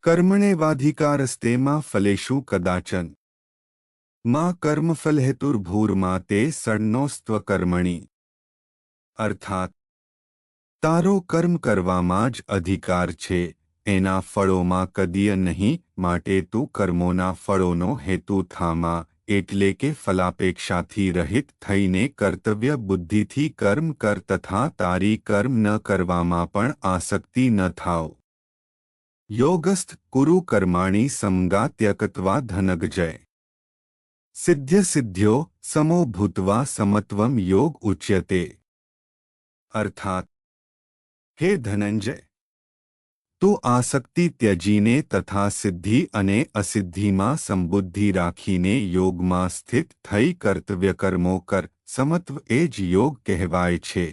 કર્મણેવાધિકારસ્તે માં ફલેષુ કદાચન માં કર્મફલહેતુર્ભૂર્મા તે સડ્નોસ્ત્વ કર્મણિ। અર્થાત તારો કર્મ કરવામાં જ અધિકાર છે, એના ફળોમાં કદીય નહીં, માટે તું કર્મોના ફળોનો હેતુ થામાં, એટલે કે ફલાપેક્ષાથી રહિત થઈને કર્તવ્ય બુદ્ધિથી કર્મ કર તથા તારી કર્મ ન કરવામાં પણ આસક્તિ ન થાવ। યોગસ્થ કુરુ કર્માણિ સમગા ત્યક્ત્વા ધનગજય સિદ્ધ્ય સિદ્ધ્યો સમો ભૂત્વા સમત્વમ યોગ ઉચ્યતે। અર્થાત હે ધનંજય, તું આસક્તિ ત્યજીને તથા સિદ્ધિ અને અસિદ્ધિમાં સંબુદ્ધિ રાખીને યોગમાં સ્થિત થઈ કર્તવ્ય કર્મો કર, સમત્વ એ જ યોગ કહેવાય છે।